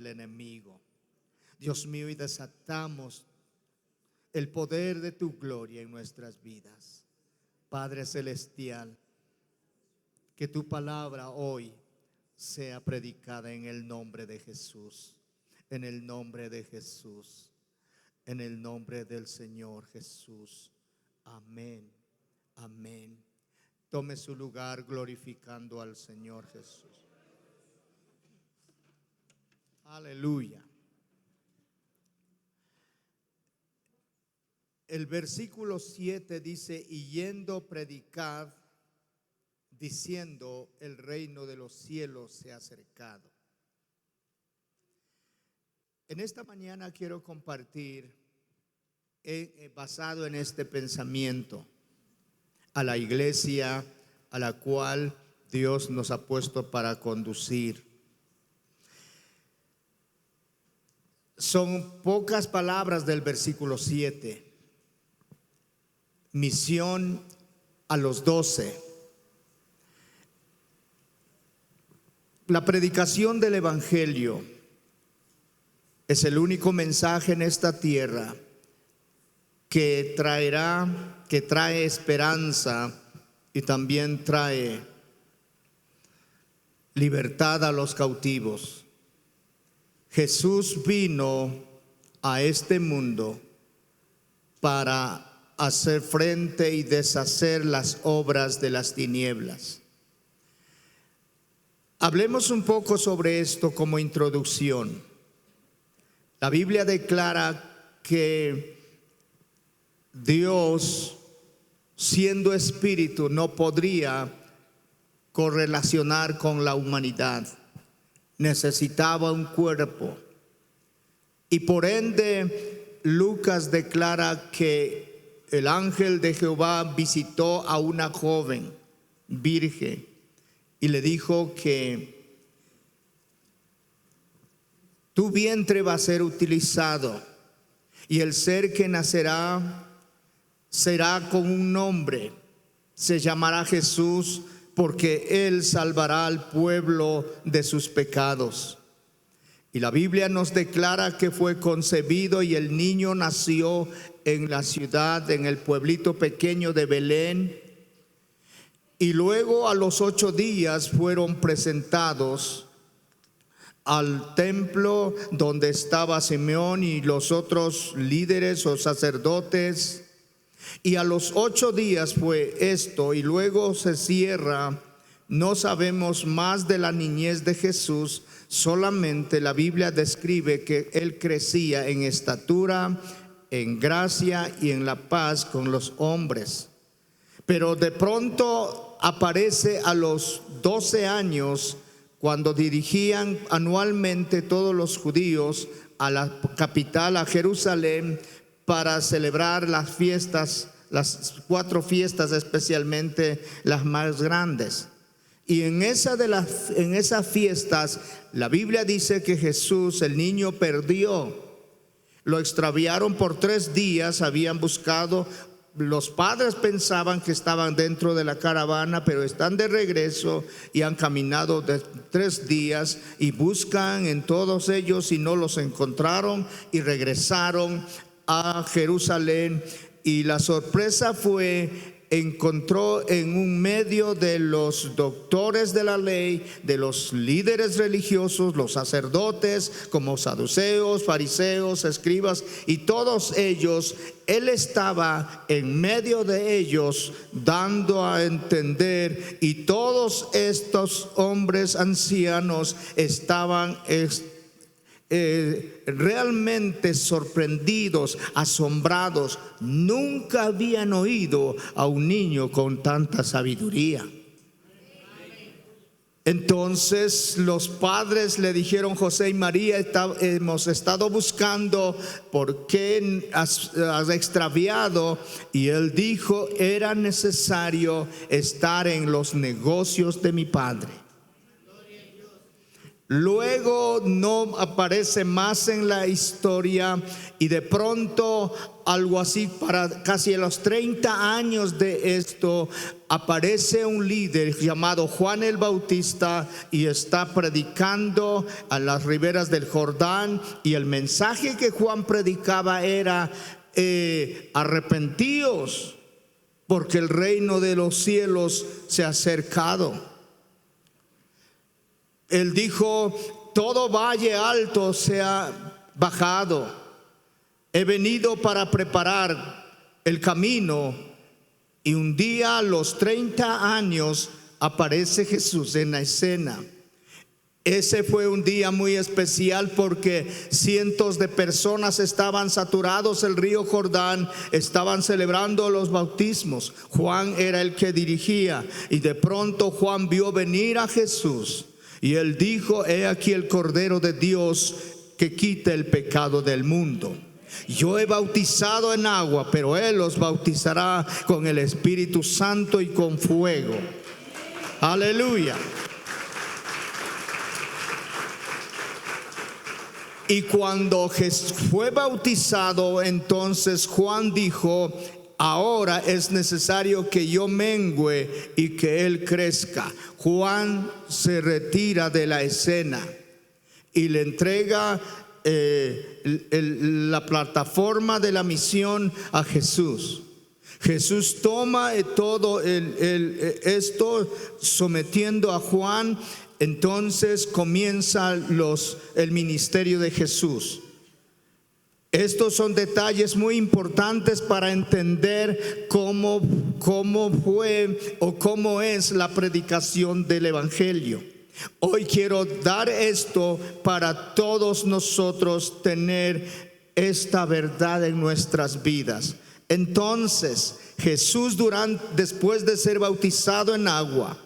el enemigo. Dios mío, y desatamos el poder de tu gloria en nuestras vidas. Padre celestial, que tu palabra hoy sea predicada en el nombre de Jesús, en el nombre de Jesús, en el nombre del Señor Jesús. Amén, amén. Tome su lugar glorificando al Señor Jesús. Aleluya. El versículo 7 dice: y yendo predicad, diciendo, el reino de los cielos se ha acercado. En esta mañana quiero compartir, basado en este pensamiento, a la iglesia a la cual Dios nos ha puesto para conducir. Son pocas palabras del versículo 7. Misión a los 12. La predicación del evangelio es el único mensaje en esta tierra que trae esperanza y también trae libertad a los cautivos. Jesús vino a este mundo para hacer frente y deshacer las obras de las tinieblas. Hablemos un poco sobre esto como introducción. La Biblia declara que Dios, siendo espíritu, no podría correlacionar con la humanidad. Necesitaba un cuerpo. Y por ende, Lucas declara que el ángel de Jehová visitó a una joven virgen y le dijo que tu vientre va a ser utilizado y el ser que nacerá será con un nombre, se llamará Jesús, porque él salvará al pueblo de sus pecados. Y la Biblia nos declara que fue concebido y el niño nació en la ciudad, en el pueblito pequeño de Belén. Y luego a los 8 días fueron presentados al templo donde estaba Simeón y los otros líderes o sacerdotes. Y a los 8 días fue esto, y luego se cierra. No sabemos más de la niñez de Jesús, solamente la Biblia describe que él crecía en estatura, en gracia y en la paz con los hombres. Pero de pronto aparece a los 12 años, cuando dirigían anualmente todos los judíos a la capital, a Jerusalén, para celebrar las fiestas, las 4 fiestas, especialmente las más grandes. Y en esas fiestas, la Biblia dice que Jesús, el niño, perdió. Lo extraviaron por 3 días, habían buscado. Los padres pensaban que estaban dentro de la caravana, pero están de regreso y han caminado de 3 días y buscan en todos ellos y no los encontraron y regresaron a Jerusalén. Y la sorpresa fue, encontró en un medio de los doctores de la ley, de los líderes religiosos, los sacerdotes como saduceos, fariseos, escribas y todos ellos. Él estaba en medio de ellos dando a entender, y todos estos hombres ancianos estaban realmente sorprendidos, asombrados. Nunca habían oído a un niño con tanta sabiduría. Entonces los padres le dijeron: José y María, hemos estado buscando, ¿por qué has extraviado? Y él dijo: era necesario estar en los negocios de mi padre. Luego no aparece más en la historia y de pronto, algo así para casi a los 30 años de esto, aparece un líder llamado Juan el Bautista y está predicando a las riberas del Jordán, y el mensaje que Juan predicaba era arrepentíos porque el reino de los cielos se ha acercado. Él dijo: todo valle alto se ha bajado. He venido para preparar el camino. Y un día, a los 30 años, aparece Jesús en la escena. Ese fue un día muy especial porque cientos de personas estaban saturados el río Jordán, estaban celebrando los bautismos. Juan era el que dirigía, y de pronto Juan vio venir a Jesús. Y él dijo: he aquí el Cordero de Dios que quita el pecado del mundo. Yo he bautizado en agua, pero Él los bautizará con el Espíritu Santo y con fuego. Aleluya. Y cuando Jesús fue bautizado, entonces Juan dijo: ahora es necesario que yo mengüe y que Él crezca. Juan se retira de la escena y le entrega la plataforma de la misión a Jesús. Jesús toma todo esto sometiendo a Juan. Entonces comienza el ministerio de Jesús. Estos son detalles muy importantes para entender cómo fue o cómo es la predicación del Evangelio. Hoy quiero dar esto para todos nosotros tener esta verdad en nuestras vidas. Entonces, Jesús después de ser bautizado en agua,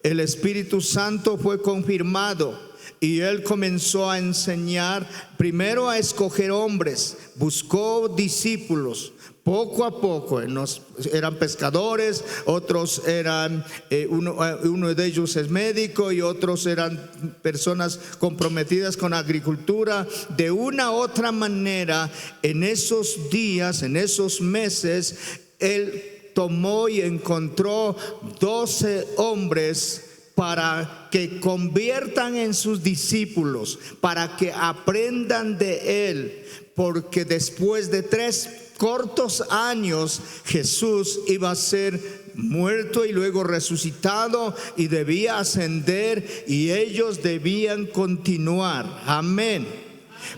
el Espíritu Santo fue confirmado. Y él comenzó a enseñar, primero a escoger hombres, buscó discípulos. Poco a poco, eran pescadores, otros eran, uno de ellos es médico y otros eran personas comprometidas con agricultura. De una u otra manera, en esos días, en esos meses, él tomó y encontró 12 hombres para que conviertan en sus discípulos, para que aprendan de él, porque después de 3 cortos años Jesús iba a ser muerto y luego resucitado y debía ascender y ellos debían continuar. Amén.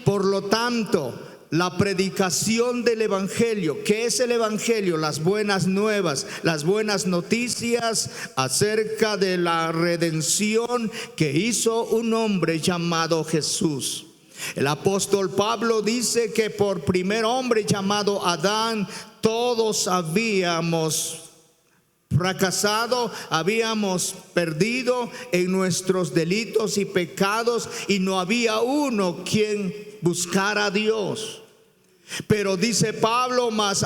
Por lo tanto, la predicación del Evangelio. ¿Qué es el Evangelio? Las buenas nuevas, las buenas noticias acerca de la redención que hizo un hombre llamado Jesús. El apóstol Pablo dice que por primer hombre llamado Adán, todos habíamos fracasado, habíamos perdido en nuestros delitos y pecados, y no había uno quien buscara a Dios. Pero dice Pablo: mas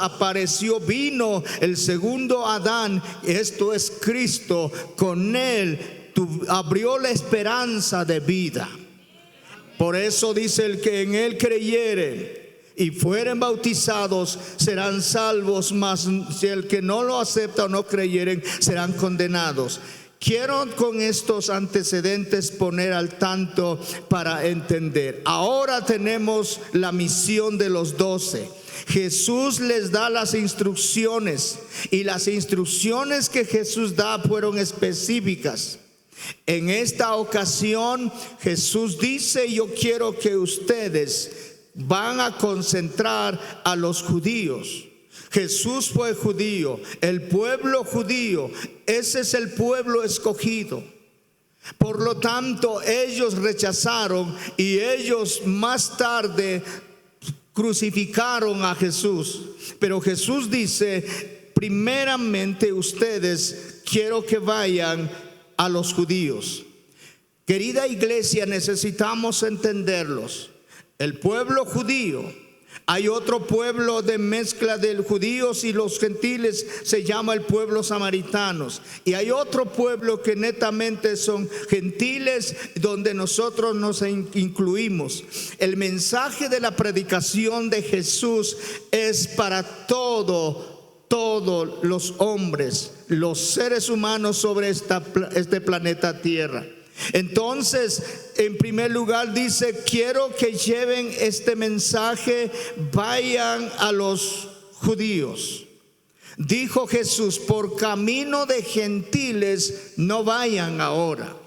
vino el segundo Adán, esto es Cristo, con él abrió la esperanza de vida. Por eso dice: el que en él creyere y fueren bautizados serán salvos, mas si el que no lo acepta o no creyeren serán condenados. Quiero con estos antecedentes poner al tanto para entender. Ahora tenemos la misión de los 12. Jesús les da las instrucciones, y las instrucciones que Jesús da fueron específicas. En esta ocasión Jesús dice: yo quiero que ustedes van a concentrar a los judíos. Jesús fue judío, el pueblo judío, ese es el pueblo escogido. Por lo tanto, ellos rechazaron y ellos más tarde crucificaron a Jesús. Pero Jesús dice: primeramente ustedes quiero que vayan a los judíos. Querida iglesia, necesitamos entenderlos. El pueblo judío Hay otro pueblo de mezcla de judíos y los gentiles, se llama el pueblo samaritanos. Y hay otro pueblo que netamente son gentiles, donde nosotros nos incluimos. El mensaje de la predicación de Jesús es para todos los hombres, los seres humanos sobre este planeta Tierra. Entonces, en primer lugar dice: quiero que lleven este mensaje, vayan a los judíos. Dijo Jesús: por camino de gentiles no vayan ahora.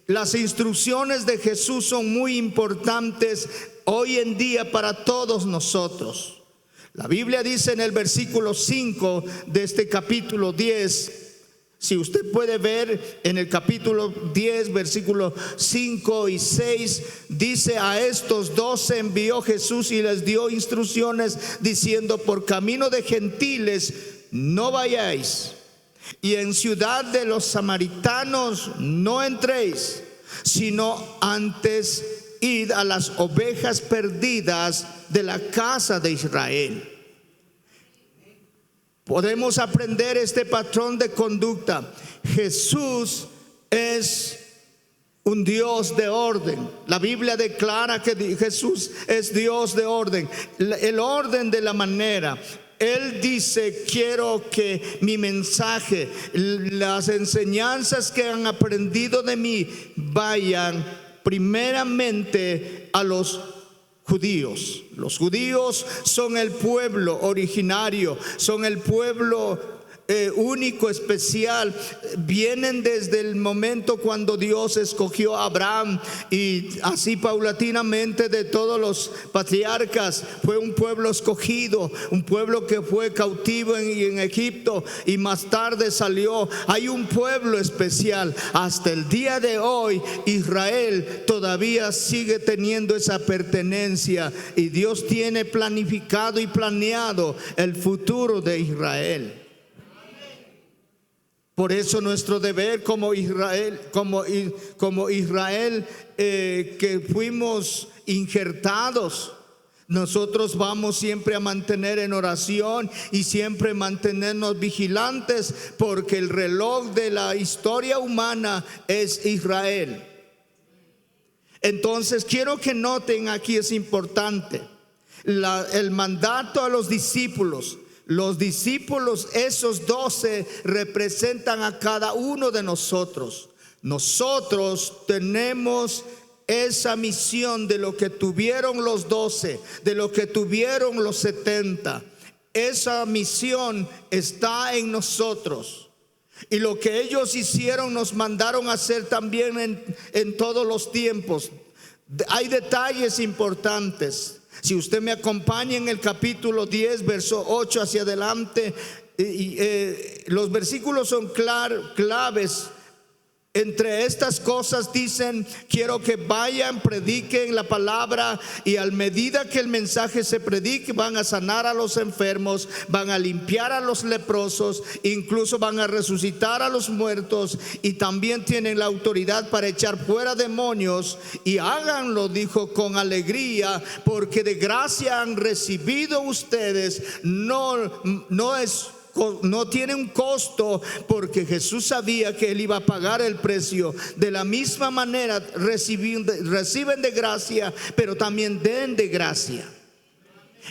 Las instrucciones de Jesús son muy importantes hoy en día para todos nosotros. La Biblia dice en el versículo 5 de este capítulo 10, si usted puede ver en el capítulo 10, versículos 5 y 6, dice: a estos 12 envió Jesús y les dio instrucciones diciendo: por camino de gentiles no vayáis, y en ciudad de los samaritanos no entréis, sino antes id a las ovejas perdidas de la casa de Israel. Podemos aprender este patrón de conducta. Jesús es un Dios de orden. La Biblia declara que Jesús es Dios de orden. El orden de la manera. Él dice: quiero que mi mensaje, las enseñanzas que han aprendido de mí, vayan primeramente a los judíos. Los judíos son el pueblo originario, son el pueblo único, especial. Vienen desde el momento cuando Dios escogió a Abraham, y así paulatinamente de todos los patriarcas. Fue un pueblo escogido, un pueblo que fue cautivo en Egipto y más tarde salió. Hay un pueblo especial. Hasta el día de hoy Israel todavía sigue teniendo esa pertenencia, y Dios tiene planificado y planeado el futuro de Israel. Por eso nuestro deber como Israel, que fuimos injertados, nosotros vamos siempre a mantener en oración y siempre mantenernos vigilantes, porque el reloj de la historia humana es Israel. Entonces quiero que noten, aquí es importante el mandato a los discípulos. Los discípulos, esos 12, representan a cada uno de nosotros. Nosotros tenemos esa misión de lo que tuvieron los 12, de lo que tuvieron los 70. Esa misión está en nosotros. Y lo que ellos hicieron nos mandaron a hacer también en todos los tiempos. Hay detalles importantes. Si usted me acompaña en el capítulo 10, verso 8 hacia adelante, los versículos son claves. Entre estas cosas dicen: quiero que vayan, prediquen la palabra, y a medida que el mensaje se predique, van a sanar a los enfermos, van a limpiar a los leprosos, incluso van a resucitar a los muertos, y también tienen la autoridad para echar fuera demonios. Y háganlo, dijo, con alegría, porque de gracia han recibido ustedes. No tiene un costo, porque Jesús sabía que Él iba a pagar el precio. De la misma manera reciben de gracia, pero también den de gracia.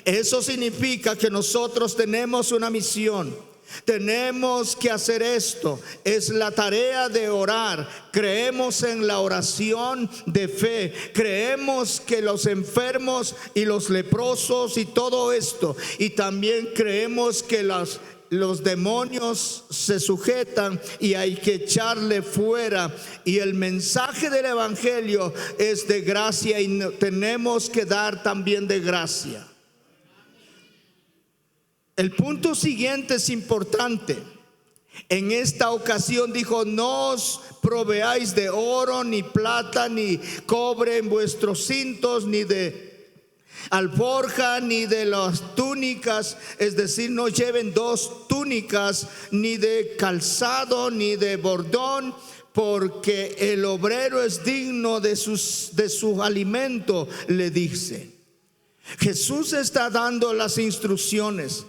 Eso significa que nosotros tenemos una misión. Tenemos que hacer esto. Es la tarea de orar. Creemos en la oración de fe. Creemos que los enfermos y los leprosos y todo esto. Y también creemos que los demonios se sujetan y hay que echarle fuera. Y el mensaje del evangelio es de gracia, y tenemos que dar también de gracia. El punto siguiente es importante. En esta ocasión dijo: no os proveáis de oro, ni plata, ni cobre en vuestros cintos, ni de alforja, ni de las túnicas. Es decir, no lleven 2 túnicas, ni de calzado, ni de bordón, porque el obrero es digno de su alimento, le dice. Jesús está dando las instrucciones.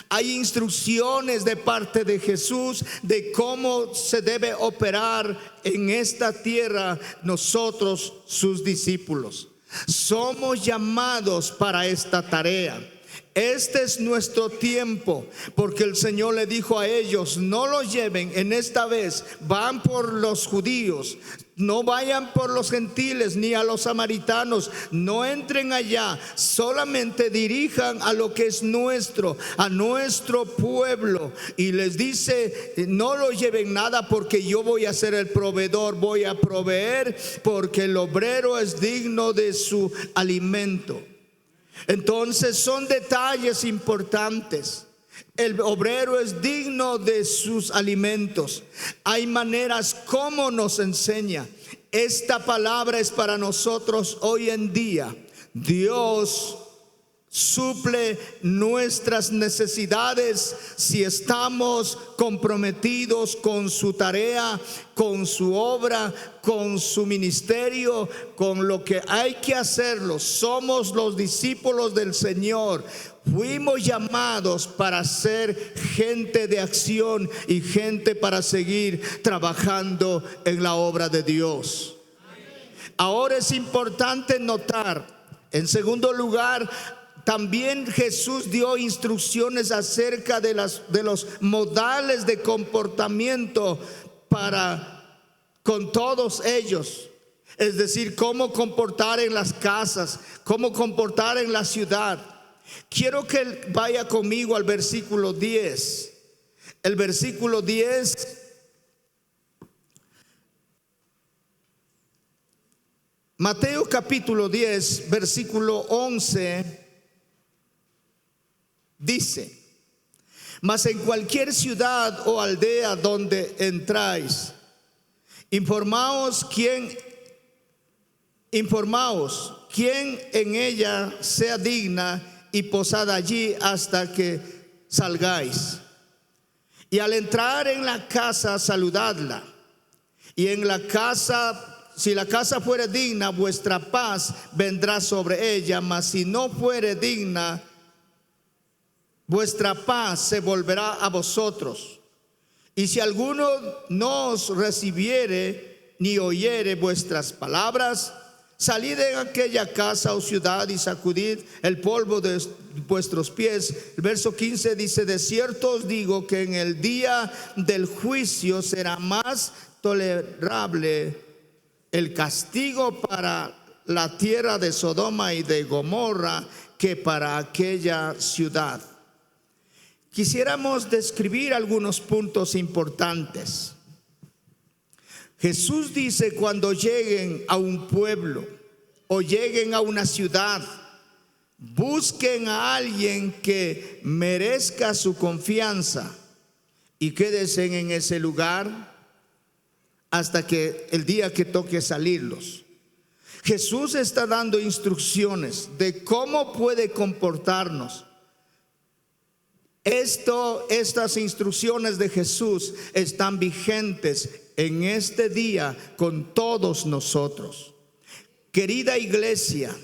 Hay instrucciones de parte de Jesús de cómo se debe operar en esta tierra nosotros, sus discípulos. Somos llamados para esta tarea. Este es nuestro tiempo, porque el Señor le dijo a ellos: no los lleven en esta vez, van por los judíos, no vayan por los gentiles ni a los samaritanos, no entren allá, solamente dirijan a lo que es nuestro, a nuestro pueblo. Y les dice: no lo lleven nada, porque yo voy a ser el proveedor, voy a proveer, porque el obrero es digno de su alimento. Entonces son detalles importantes. El obrero es digno de sus alimentos. Hay maneras como nos enseña. Esta palabra es para nosotros hoy en día. Dios suple nuestras necesidades si estamos comprometidos con su tarea, con su obra, con su ministerio, con lo que hay que hacerlo. Somos los discípulos del Señor. Fuimos llamados para ser gente de acción y gente para seguir trabajando en la obra de Dios. Ahora es importante notar, en segundo lugar, también Jesús dio instrucciones acerca de los modales de comportamiento con todos ellos. Es decir, cómo comportar en las casas, cómo comportar en la ciudad. Quiero que vaya conmigo al versículo 10. El versículo 10. Mateo capítulo 10, versículo 11. Dice: mas en cualquier ciudad o aldea donde entráis, informaos quién en ella sea digna, y posad allí hasta que salgáis. Y al entrar en la casa, saludadla. Y en la casa, si la casa fuere digna, vuestra paz vendrá sobre ella. Mas si no fuere digna, vuestra paz se volverá a vosotros. Y si alguno no os recibiere ni oyere vuestras palabras, salid en aquella casa o ciudad y sacudid el polvo de vuestros pies. El verso 15 dice: de cierto os digo que en el día del juicio será más tolerable el castigo para la tierra de Sodoma y de Gomorra que para aquella ciudad. Quisiéramos describir algunos puntos importantes. Jesús dice: cuando lleguen a un pueblo o lleguen a una ciudad, busquen a alguien que merezca su confianza y quédense en ese lugar hasta que el día que toque salirlos. Jesús está dando instrucciones de cómo puede comportarnos. Estas instrucciones de Jesús están vigentes en este día con todos nosotros. Querida iglesia,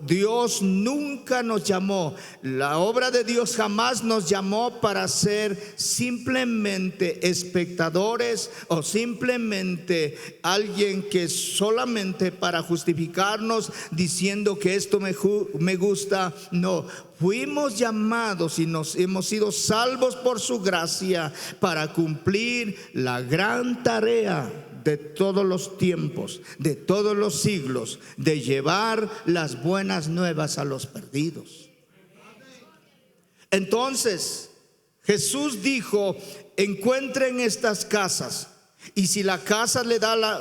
Dios nunca nos llamó, la obra de Dios jamás nos llamó para ser simplemente espectadores o simplemente alguien que solamente para justificarnos diciendo que esto me gusta. No, fuimos llamados y nos hemos sido salvos por su gracia para cumplir la gran tarea de todos los tiempos, de todos los siglos, de llevar las buenas nuevas a los perdidos. Entonces Jesús dijo: encuentren estas casas, y si la casa le da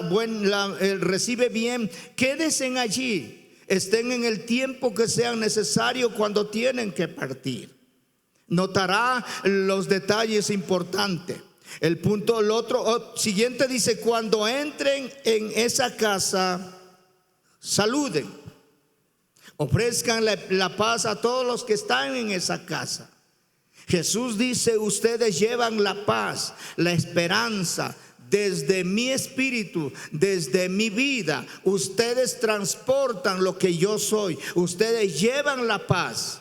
recibe bien, quédense allí, estén en el tiempo que sea necesario cuando tienen que partir. Notará los detalles importantes. El siguiente dice: cuando entren en esa casa, saluden, ofrezcan la paz a todos los que están en esa casa. Jesús dice: ustedes llevan la paz, la esperanza desde mi espíritu, desde mi vida. Ustedes transportan lo que yo soy. Ustedes llevan la paz.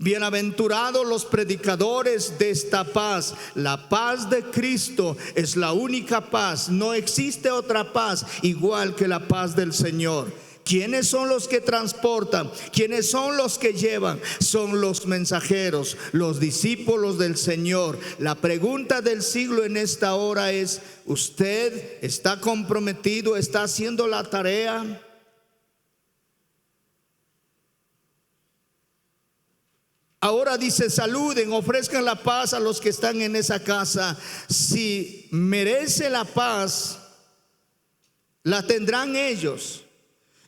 Bienaventurados los predicadores de esta paz. La paz de Cristo es la única paz. No existe otra paz igual que la paz del Señor. ¿Quiénes son los que transportan? ¿Quiénes son los que llevan? Son los mensajeros, los discípulos del Señor. La pregunta del siglo en esta hora es: ¿usted está comprometido? ¿Está haciendo la tarea? Ahora dice: saluden, ofrezcan la paz a los que están en esa casa. Si merece la paz, la tendrán ellos.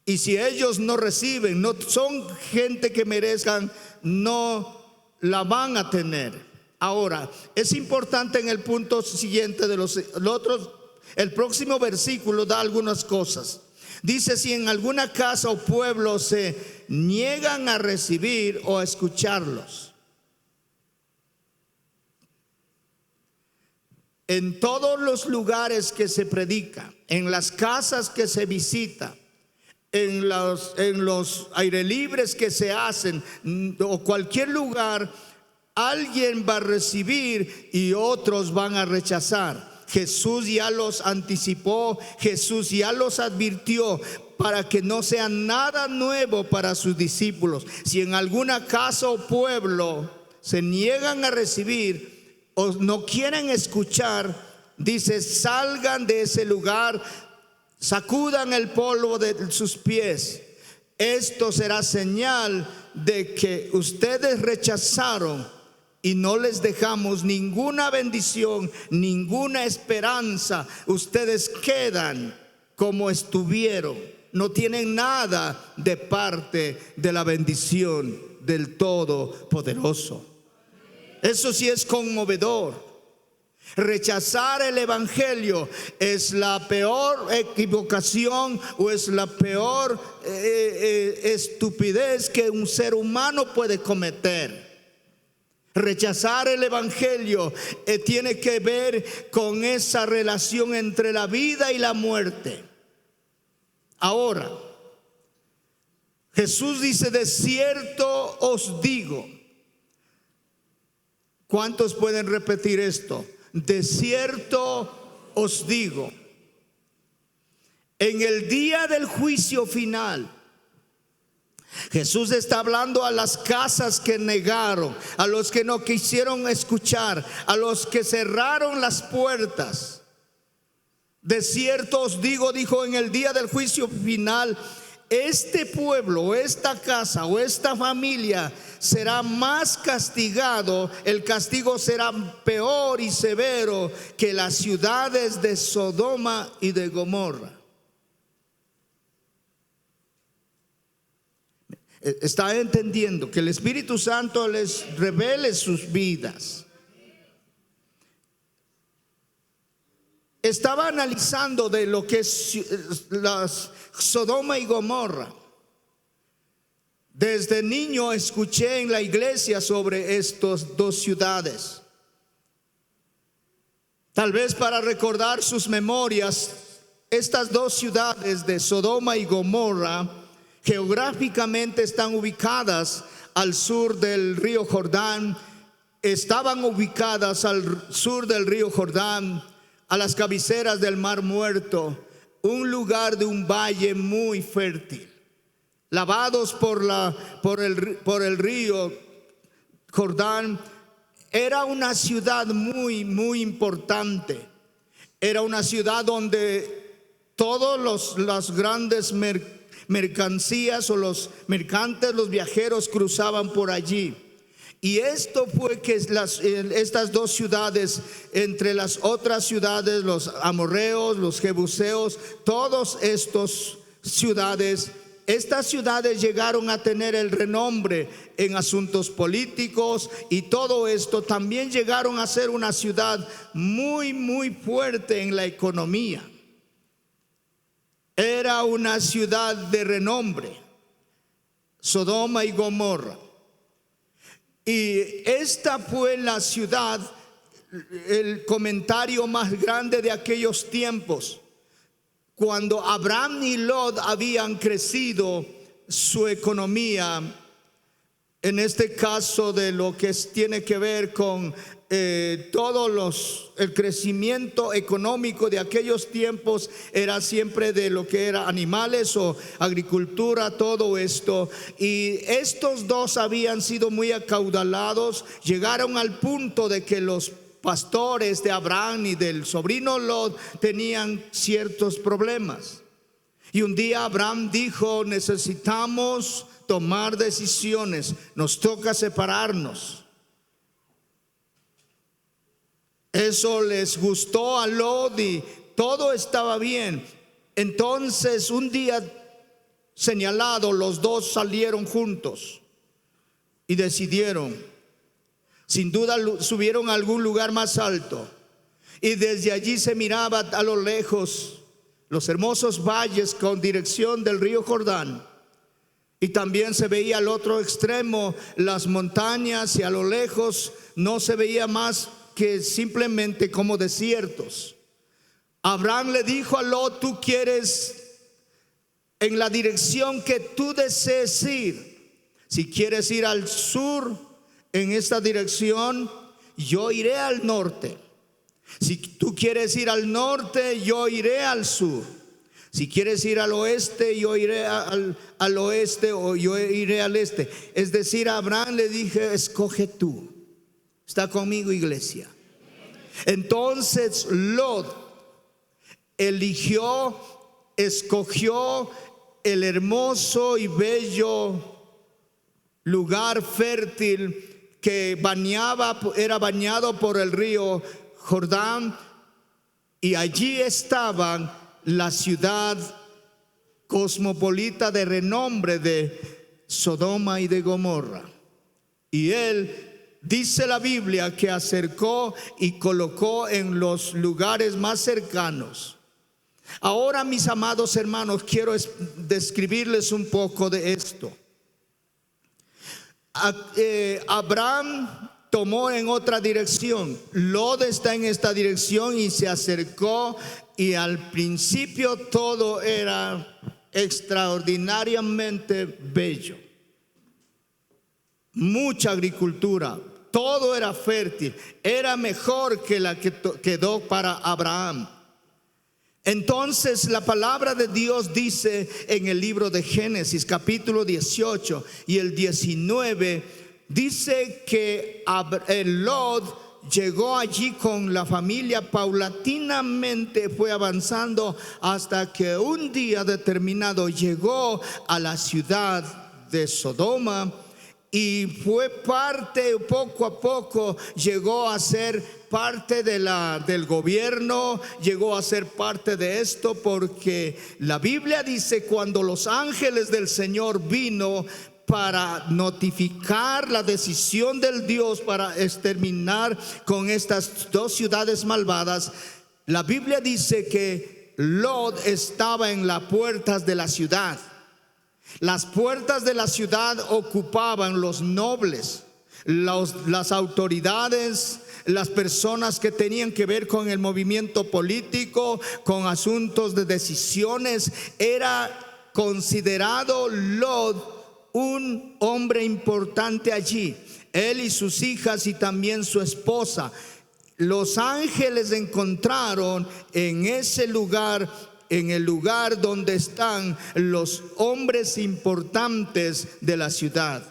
Y si ellos no reciben, no son gente que merezcan, no la van a tener. Ahora, es importante en el punto siguiente de los otros, el próximo versículo da algunas cosas. Dice: si en alguna casa o pueblo se niegan a recibir o a escucharlos. En todos los lugares que se predica, en las casas que se visita, en los aire libres que se hacen, o cualquier lugar, alguien va a recibir y otros van a rechazar. Jesús ya los anticipó, Jesús ya los advirtió para que no sea nada nuevo para sus discípulos. Si en alguna casa o pueblo se niegan a recibir o no quieren escuchar, dice: salgan de ese lugar, sacudan el polvo de sus pies. Esto será señal de que ustedes rechazaron y no les dejamos ninguna bendición, ninguna esperanza. Ustedes quedan como estuvieron. No tienen nada de parte de la bendición del Todopoderoso. Eso sí es conmovedor. Rechazar el evangelio es la peor equivocación o es la peor estupidez que un ser humano puede cometer. Rechazar el evangelio tiene que ver con esa relación entre la vida y la muerte. Ahora, Jesús dice: de cierto os digo. ¿Cuántos pueden repetir esto? De cierto os digo, en el día del juicio final. Jesús está hablando a las casas que negaron, a los que no quisieron escuchar, a los que cerraron las puertas. De cierto os digo, dijo, en el día del juicio final, este pueblo o esta casa o esta familia será más castigado. El castigo será peor y severo que las ciudades de Sodoma y de Gomorra. Está entendiendo que el Espíritu Santo les revele sus vidas. Estaba analizando de lo que es las Sodoma y Gomorra. Desde niño escuché en la iglesia sobre estas dos ciudades. Tal vez para recordar sus memorias, estas dos ciudades de Sodoma y Gomorra geográficamente están ubicadas al sur del río Jordán. Estaban ubicadas al sur del río Jordán, a las cabeceras del Mar Muerto, un lugar de un valle muy fértil. Lavados por el río Jordán, era una ciudad muy, muy importante. Era una ciudad donde todos las grandes mercancías o los mercantes, los viajeros cruzaban por allí. Y esto fue que estas dos ciudades, entre las otras ciudades, los amorreos, los jebuseos, todas estas ciudades llegaron a tener el renombre en asuntos políticos, y todo esto también llegaron a ser una ciudad muy, muy fuerte en la economía. Era una ciudad de renombre, Sodoma y Gomorra. Y esta fue la ciudad, el comentario más grande de aquellos tiempos, cuando Abraham y Lot habían crecido su economía, en este caso de lo que tiene que ver con el crecimiento económico de aquellos tiempos era siempre de lo que era animales o agricultura, todo esto. Y estos dos habían sido muy acaudalados, llegaron al punto de que los pastores de Abraham y del sobrino Lot tenían ciertos problemas. Y un día Abraham dijo: necesitamos tomar decisiones, nos toca separarnos. Eso les gustó a Lot y todo estaba bien. Entonces, un día señalado, los dos salieron juntos y decidieron, sin duda subieron a algún lugar más alto, y desde allí se miraba a lo lejos los hermosos valles con dirección del río Jordán, y también se veía al otro extremo las montañas, y a lo lejos no se veía más que simplemente como desiertos. Abraham le dijo a Lot: tú quieres en la dirección que tú desees ir. Si quieres ir al sur, en esta dirección, yo iré al norte. Si tú quieres ir al norte, yo iré al sur. Si quieres ir al oeste, yo iré al oeste, o yo iré al este. Es decir, a Abraham le dije: escoge tú. ¿Está conmigo, iglesia? Entonces Lot escogió el hermoso y bello lugar fértil que era bañado por el río Jordán, y allí estaban la ciudad cosmopolita de renombre de Sodoma y de Gomorra. Y él, dice la Biblia, que acercó y colocó en los lugares más cercanos. Ahora, mis amados hermanos, quiero describirles un poco de esto. Abraham tomó en otra dirección, Lot está en esta dirección y se acercó, y al principio todo era extraordinariamente bello, mucha agricultura, todo era fértil, era mejor que la que quedó para Abraham. Entonces la palabra de Dios dice en el libro de Génesis capítulo 18 y el 19, dice que Lot llegó allí con la familia, paulatinamente fue avanzando hasta que un día determinado llegó a la ciudad de Sodoma, y fue parte, poco a poco llegó a ser parte del gobierno, llegó a ser parte de esto, porque la Biblia dice: cuando los ángeles del Señor vino para notificar la decisión del Dios para exterminar con estas dos ciudades malvadas, la Biblia dice que Lot estaba en las puertas de la ciudad. Las puertas de la ciudad ocupaban los nobles, las autoridades, las personas que tenían que ver con el movimiento político, con asuntos de decisiones. Era considerado Lot un hombre importante allí, él y sus hijas y también su esposa. Los ángeles encontraron en ese lugar, en el lugar donde están los hombres importantes de la ciudad,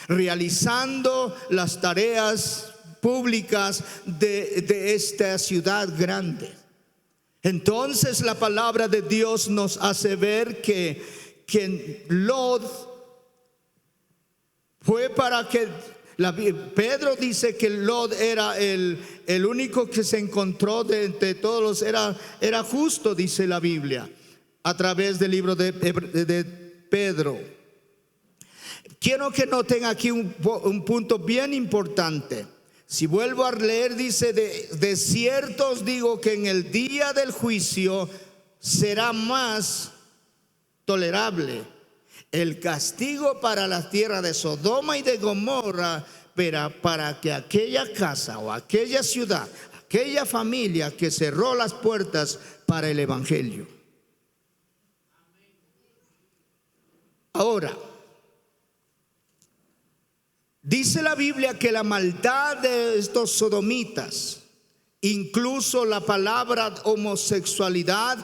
realizando las tareas públicas de esta ciudad grande. Entonces la palabra de Dios nos hace ver que Lot fue para que Pedro dice que Lot era el único que se encontró de entre todos los, era justo, dice la Biblia, a través del libro de Pedro. Quiero que noten aquí un punto bien importante. Si vuelvo a leer, dice: de cierto os digo que en el día del juicio será más tolerable el castigo para la tierra de Sodoma y de Gomorra para que aquella casa o aquella ciudad, aquella familia que cerró las puertas para el evangelio. Ahora, dice la Biblia que la maldad de estos sodomitas, incluso la palabra homosexualidad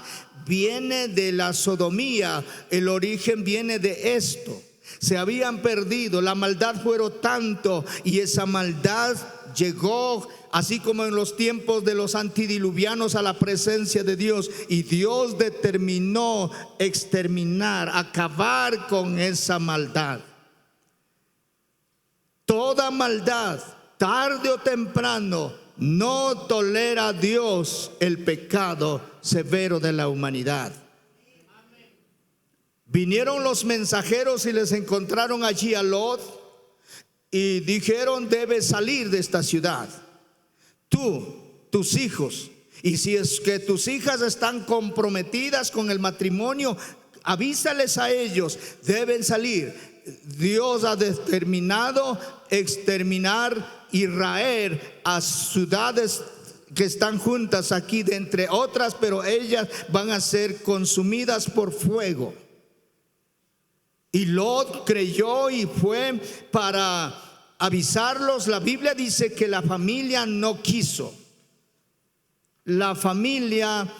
viene de la sodomía, el origen viene de esto. Se habían perdido, la maldad fueron tanto y esa maldad llegó, así como en los tiempos de los antidiluvianos, a la presencia de Dios, y Dios determinó exterminar, acabar con esa maldad. Toda maldad, tarde o temprano, no tolera a Dios el pecado severo de la humanidad. Vinieron los mensajeros y les encontraron allí a Lot y dijeron: debes salir de esta ciudad, tú, tus hijos, y si es que tus hijas están comprometidas con el matrimonio, avísales a ellos, deben salir. Dios ha determinado exterminar y raer a ciudades que están juntas aquí, de entre otras, pero ellas van a ser consumidas por fuego. Y Lot creyó y fue para avisarlos. La Biblia dice que la familia no quiso. La familia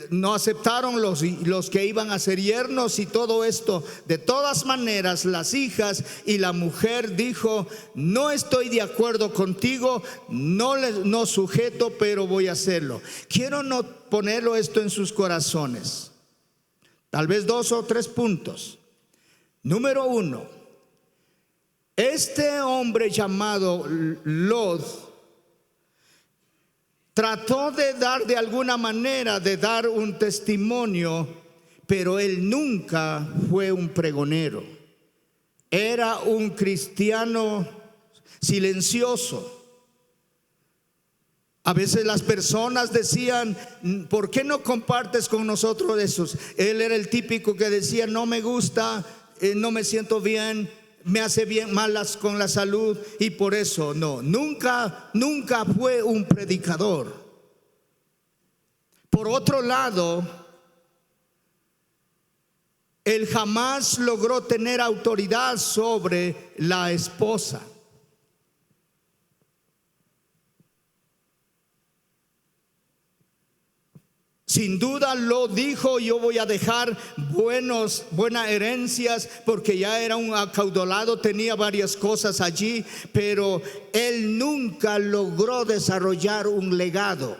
no aceptaron los que iban a ser yernos y todo esto. De todas maneras, las hijas y la mujer dijo: no estoy de acuerdo contigo, no sujeto, pero voy a hacerlo. Quiero no ponerlo esto en sus corazones. Tal vez 2 o 3 puntos. Número 1, este hombre llamado Lot trató de alguna manera de dar un testimonio, pero él nunca fue un pregonero. Era un cristiano silencioso. A veces las personas decían: ¿por qué no compartes con nosotros esos? Él era el típico que decía: no me gusta, no me siento bien, me hace bien malas con la salud, y por eso nunca fue un predicador. Por otro lado, él jamás logró tener autoridad sobre la esposa. Sin duda lo dijo: yo voy a dejar buenas herencias, porque ya era un acaudalado, tenía varias cosas allí, pero él nunca logró desarrollar un legado.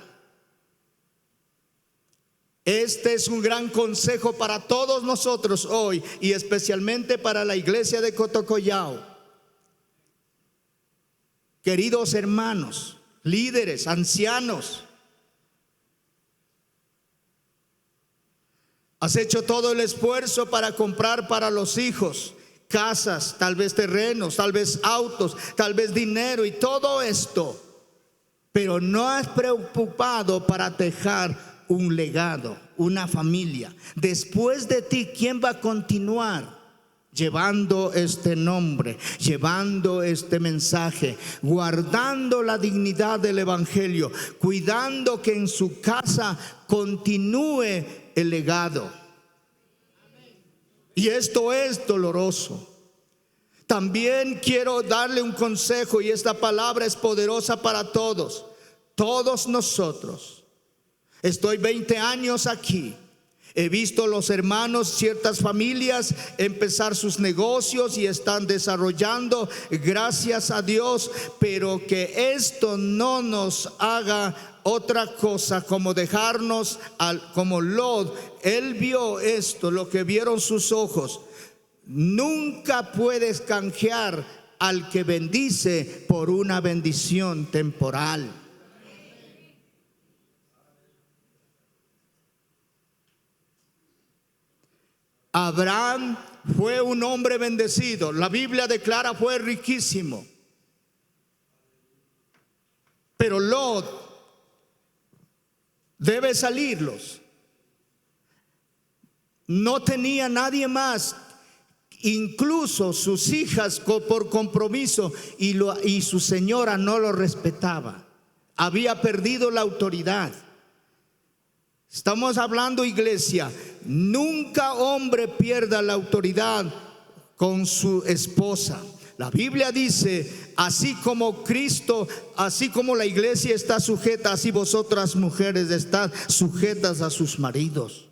Este es un gran consejo para todos nosotros hoy, y especialmente para la iglesia de Cotocollao. Queridos hermanos, líderes, ancianos, has hecho todo el esfuerzo para comprar para los hijos casas, tal vez terrenos, tal vez autos, tal vez dinero y todo esto, pero no has preocupado para dejar un legado, una familia. Después de ti, ¿quién va a continuar llevando este nombre, llevando este mensaje, guardando la dignidad del evangelio, cuidando que en su casa continúe el legado? Y esto es doloroso. También quiero darle un consejo, y esta palabra es poderosa para todos nosotros. Estoy 20 años aquí. He visto los hermanos, ciertas familias empezar sus negocios y están desarrollando, gracias a Dios, pero que esto no nos haga otra cosa como dejarnos como Lot. Él vio esto, lo que vieron sus ojos. Nunca puedes canjear al que bendice por una bendición temporal. Abraham fue un hombre bendecido. La Biblia declara fue riquísimo. Pero Lot debe salirlos. No tenía nadie más. incluso sus hijas por compromiso, y su señora no lo respetaba. Había perdido la autoridad. Estamos hablando, iglesia, nunca hombre pierda la autoridad con su esposa. La Biblia dice, así como Cristo, así como la iglesia está sujeta, así vosotras mujeres estad sujetas a sus maridos.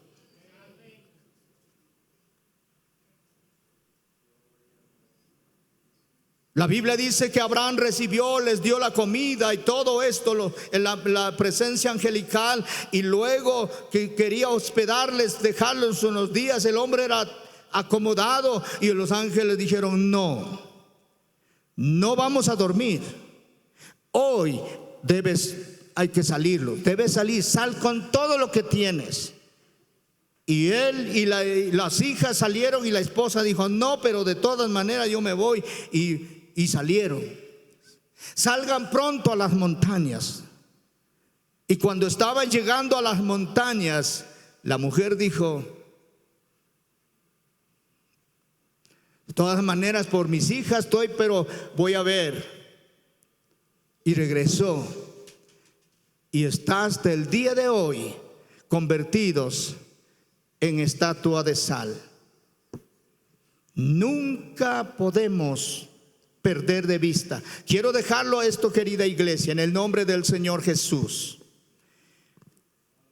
La Biblia dice que Abraham recibió, les dio la comida y todo esto, la presencia angelical, y luego que quería hospedarles, dejarlos unos días. El hombre era acomodado y los ángeles dijeron: no vamos a dormir. Hoy hay que salirlo, debes salir, sal con todo lo que tienes. Y él y las hijas salieron, y la esposa dijo: no, pero de todas maneras yo me voy. Y salieron. Salgan pronto a las montañas. Y cuando estaban llegando a las montañas, la mujer dijo: de todas maneras, por mis hijas estoy, pero voy a ver. Y regresó. Y está hasta el día de hoy convertidos en estatua de sal. Nunca podemos perder de vista. Quiero dejarlo esto, querida iglesia, en el nombre del Señor Jesús.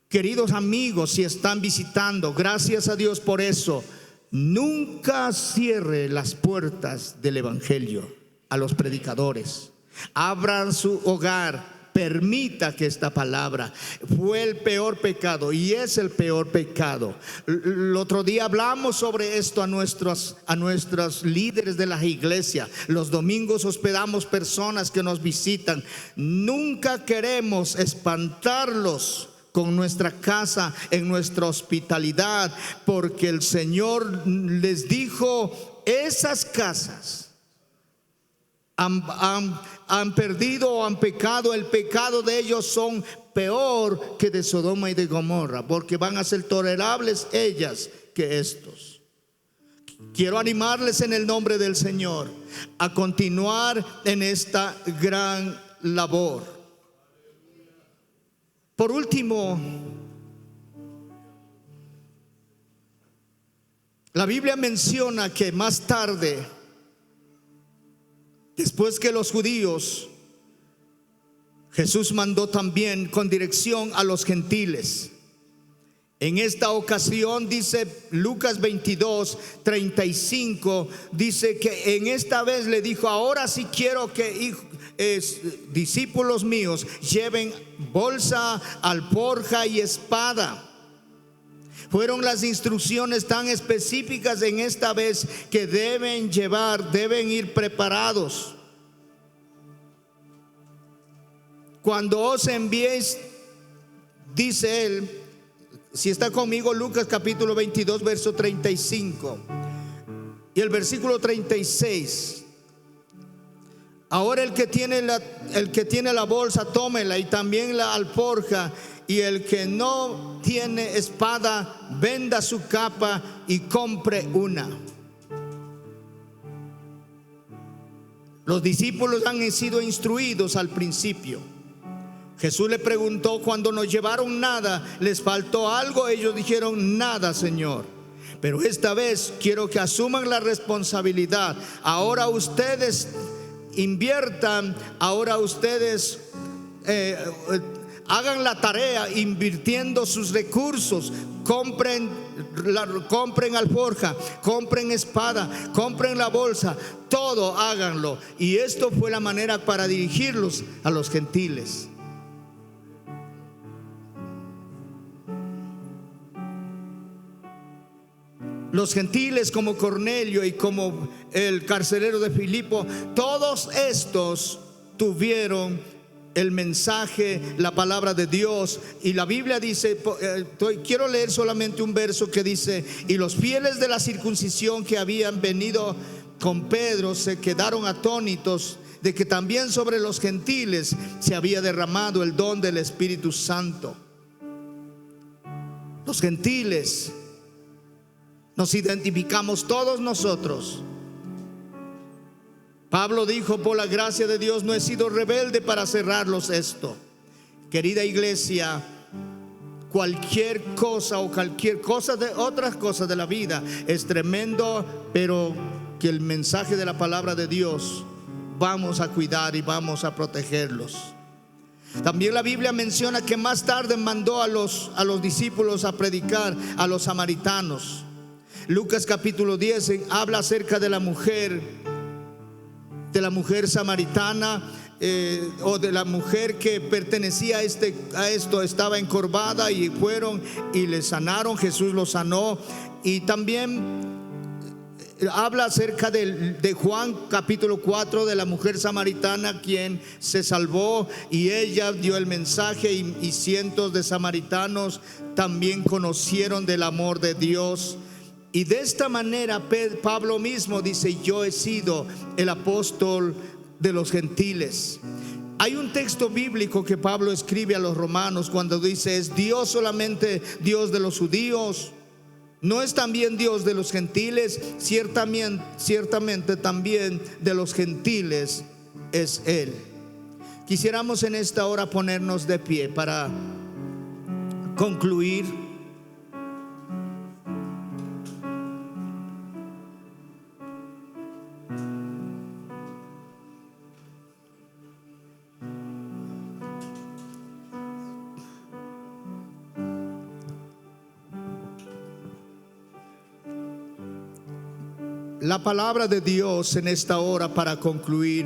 Queridos amigos, si están visitando, gracias a Dios por eso. Nunca cierre las puertas del evangelio a los predicadores. Abran su hogar. Permita que esta palabra fue el peor pecado y es el peor pecado. El otro día hablamos sobre esto a nuestros líderes de la iglesia. Los domingos hospedamos personas que nos visitan. Nunca queremos espantarlos con nuestra casa, en nuestra hospitalidad, porque el Señor les dijo: esas casas han perdido o han pecado. El pecado de ellos son peor que de Sodoma y de Gomorra, porque van a ser tolerables ellas que estos. Quiero animarles en el nombre del Señor a continuar en esta gran labor. Por último, la Biblia menciona que más tarde, después que los judíos, Jesús mandó también con dirección a los gentiles. En esta ocasión, dice Lucas 22:35, dice que en esta vez le dijo: ahora sí quiero que discípulos míos lleven bolsa, alforja y espada. Fueron las instrucciones tan específicas en esta vez que deben ir preparados. Cuando os enviéis, dice él, si está conmigo, Lucas capítulo 22, verso 35 y el versículo 36. Ahora el que tiene la bolsa, tómela, y también la alforja. Y el que no tiene espada, venda su capa y compre una. Los discípulos han sido instruidos al principio. Jesús le preguntó: cuando no llevaron nada, ¿les faltó algo? Ellos dijeron: nada, Señor. Pero esta vez quiero que asuman la responsabilidad. Ahora ustedes inviertan, ahora ustedes hagan la tarea invirtiendo sus recursos. Compren alforja, compren espada, compren la bolsa, todo háganlo. Y esto fue la manera para dirigirlos a los gentiles. Los gentiles, como Cornelio y como el carcelero de Filipo, todos estos tuvieron el mensaje, la palabra de Dios. Y la Biblia dice, quiero leer solamente un verso que dice: y los fieles de la circuncisión que habían venido con Pedro se quedaron atónitos de que también sobre los gentiles se había derramado el don del Espíritu Santo. Los gentiles Nos identificamos todos nosotros. Pablo dijo: por la gracia de Dios no he sido rebelde para cerrarlos esto. Querida iglesia, cualquier cosa o cualquier cosa de otras cosas de la vida es tremendo, pero que el mensaje de la palabra de Dios vamos a cuidar y vamos a protegerlos. También la Biblia menciona que más tarde mandó a los discípulos a predicar a los samaritanos. Lucas capítulo 10 habla acerca de la mujer samaritana, o de la mujer que pertenecía a esto, estaba encorvada y fueron y le sanaron. Jesús lo sanó. Y también habla acerca de Juan capítulo 4, de la mujer samaritana quien se salvó, y ella dio el mensaje, y cientos de samaritanos también conocieron del amor de Dios. Y de esta manera Pablo mismo dice: yo he sido el apóstol de los gentiles. Hay un texto bíblico que Pablo escribe a los romanos cuando dice: ¿es Dios solamente Dios de los judíos? ¿No es también Dios de los gentiles? Ciertamente también de los gentiles es Él. Quisiéramos en esta hora ponernos de pie para concluir. La palabra de Dios en esta hora, para concluir,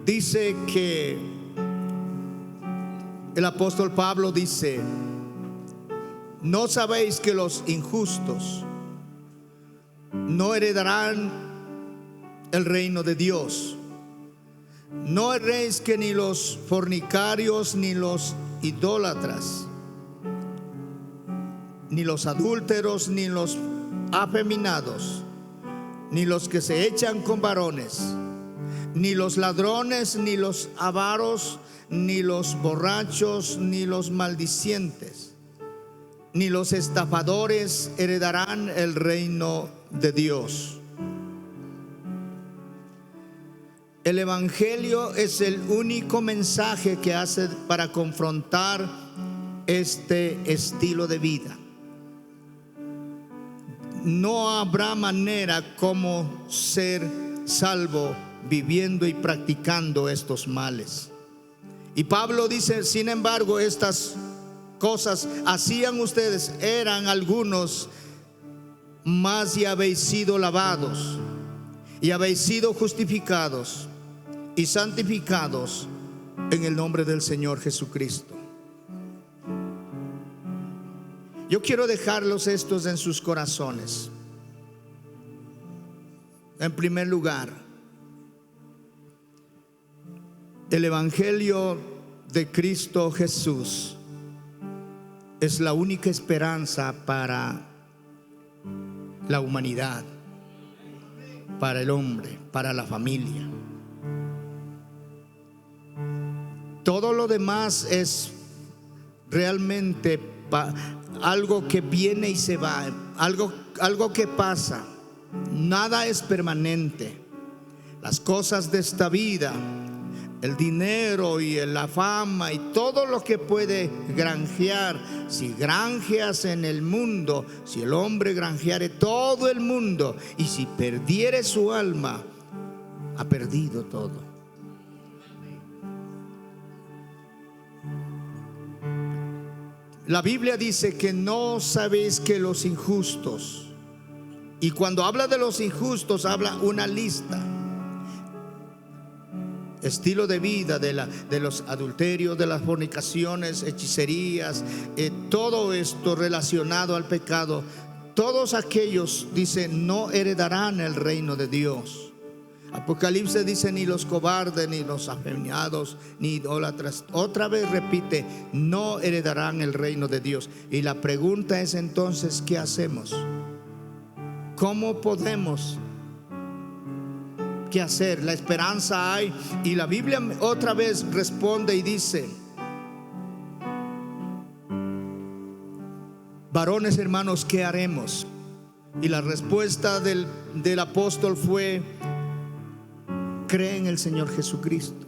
dice que el apóstol Pablo dice: ¿no sabéis que los injustos no heredarán el reino de Dios? No erréis que ni los fornicarios, ni los idólatras, ni los adúlteros, ni los afeminados, ni los que se echan con varones, ni los ladrones, ni los avaros, ni los borrachos, ni los maldicientes, ni los estafadores heredarán el reino de Dios. El evangelio es el único mensaje que hace para confrontar este estilo de vida. No habrá manera como ser salvo viviendo y practicando estos males. Y Pablo dice: sin embargo, estas cosas hacían ustedes, eran algunos, mas y habéis sido lavados, y habéis sido justificados y santificados en el nombre del Señor Jesucristo. Yo quiero dejarlos estos en sus corazones. En primer lugar, el evangelio de Cristo Jesús es la única esperanza para la humanidad, para el hombre, para la familia. Todo lo demás es realmente algo que viene y se va, algo que pasa. Nada es permanente. Las cosas de esta vida, el dinero y la fama y todo lo que puede granjear, si granjeas en el mundo, si el hombre granjeare todo el mundo y si perdiere su alma, ha perdido todo. La Biblia dice que no sabéis que los injustos, y cuando habla de los injustos habla una lista: estilo de vida de los adulterios, de las fornicaciones, hechicerías, todo esto relacionado al pecado. Todos aquellos, dice, no heredarán el reino de Dios. Apocalipsis dice: ni los cobardes, ni los afeminados, ni idólatras. Otra vez repite: no heredarán el reino de Dios. Y la pregunta es entonces, ¿qué hacemos? ¿Cómo podemos? ¿Qué hacer? La esperanza hay. Y la Biblia otra vez responde y dice: Varones, hermanos, ¿qué haremos? Y la respuesta del apóstol fue: cree en el Señor Jesucristo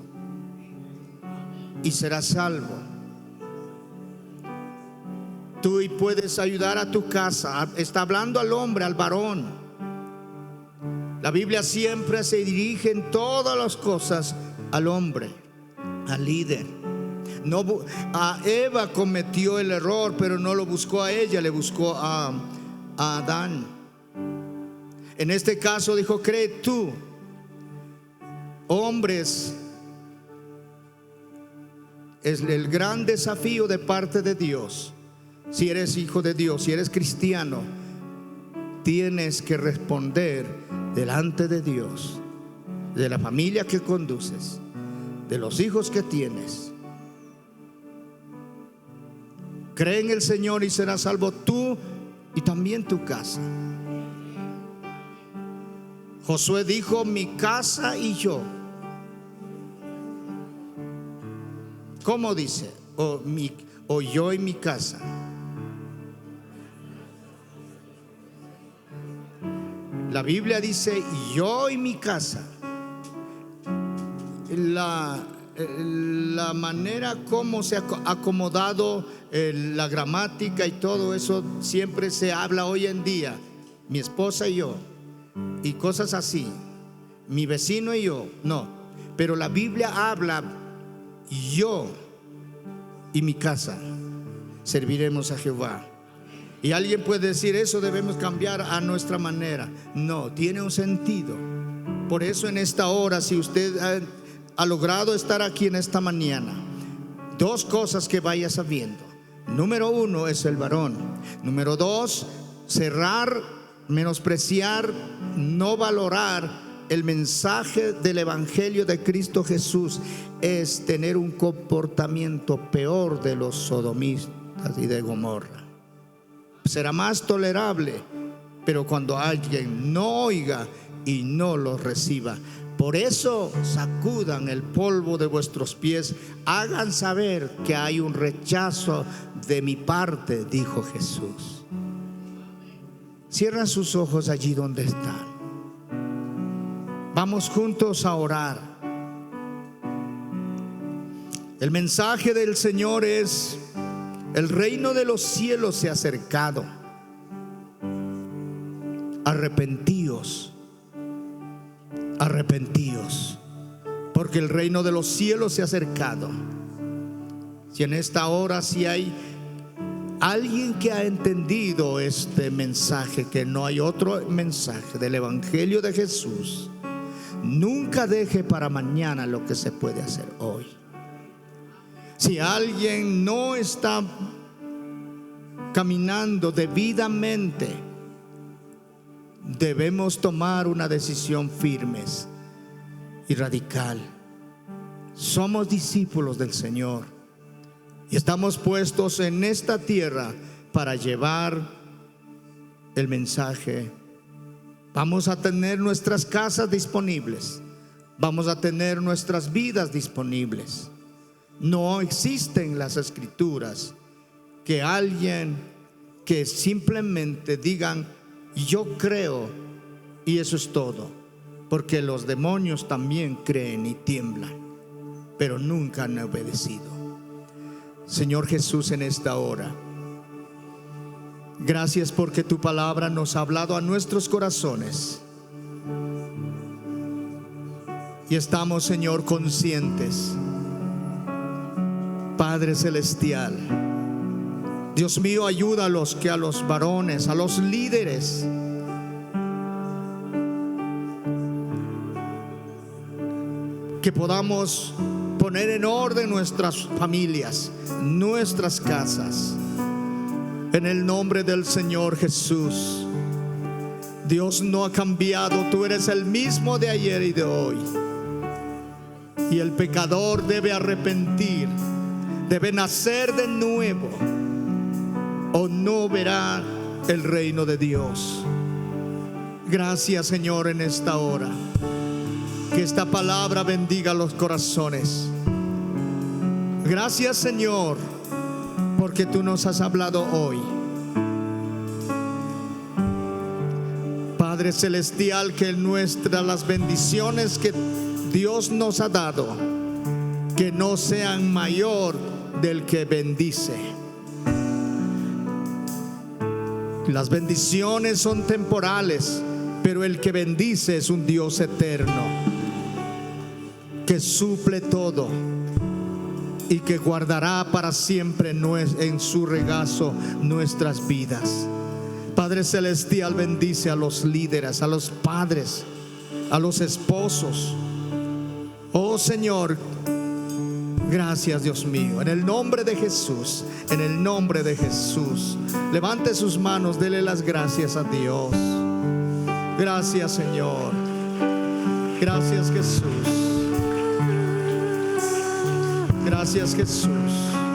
y serás salvo. Tú y puedes ayudar a tu casa. Está hablando al hombre, al varón. La Biblia siempre se dirige en todas las cosas al hombre, al líder. No, a Eva cometió el error, pero no lo buscó a ella, le buscó a Adán. En este caso dijo: cree tú. Hombres, es el gran desafío de parte de Dios. Si eres hijo de Dios, si eres cristiano, tienes que responder delante de Dios, de la familia que conduces, de los hijos que tienes. Cree en el Señor y serás salvo tú y también tu casa. Josué dijo: mi casa y yo. ¿Cómo dice? O yo y mi casa. La Biblia dice: yo y mi casa. La manera como se ha acomodado la gramática y todo eso, siempre se habla hoy en día: mi esposa y yo, y cosas así, mi vecino y yo. No, pero la Biblia habla: yo y mi casa serviremos a Jehová. Y alguien puede decir: eso debemos cambiar a nuestra manera. No, tiene un sentido. Por eso en esta hora, si usted ha logrado estar aquí en esta mañana, dos cosas que vaya sabiendo. Número uno es el varón. Número dos, cerrar, menospreciar, no valorar el mensaje del Evangelio de Cristo Jesús es tener un comportamiento peor de los sodomistas y de Gomorra. Será más tolerable, pero cuando alguien no oiga y no lo reciba. Por eso sacudan el polvo de vuestros pies, hagan saber que hay un rechazo de mi parte, dijo Jesús. Cierran sus ojos allí donde están. Vamos juntos a orar. El mensaje del Señor es: el reino de los cielos se ha acercado. Arrepentíos, arrepentíos, porque el reino de los cielos se ha acercado. Si en esta hora, si hay alguien que ha entendido este mensaje, que no hay otro mensaje del Evangelio de Jesús, nunca deje para mañana lo que se puede hacer hoy. Si alguien no está caminando debidamente, debemos tomar una decisión firme y radical. Somos discípulos del Señor y estamos puestos en esta tierra para llevar el mensaje. Vamos a tener nuestras casas disponibles, vamos a tener nuestras vidas disponibles. No existen las escrituras que alguien que simplemente digan: yo creo y eso es todo, porque los demonios también creen y tiemblan, pero nunca han obedecido. Señor Jesús, en esta hora, gracias porque tu palabra nos ha hablado a nuestros corazones. Y estamos, Señor, conscientes. Padre celestial, Dios mío, ayúdalos, que a los varones, a los líderes, que podamos poner en orden nuestras familias, nuestras casas, en el nombre del Señor Jesús. Dios no ha cambiado, tú eres el mismo de ayer y de hoy. Y el pecador debe arrepentir, debe nacer de nuevo, o no verá el reino de Dios. Gracias, Señor, en esta hora. Que esta palabra bendiga los corazones. Gracias, Señor, porque tú nos has hablado hoy. Padre celestial, que las bendiciones que Dios nos ha dado, que no sean mayor del que bendice. Las bendiciones son temporales, pero el que bendice es un Dios eterno, que suple todo y que guardará para siempre en su regazo nuestras vidas. Padre celestial, bendice a los líderes, a los padres, a los esposos. Oh Señor, gracias Dios mío, en el nombre de Jesús, en el nombre de Jesús. Levante sus manos, dele las gracias a Dios. Gracias Señor, gracias Jesús, gracias Jesús.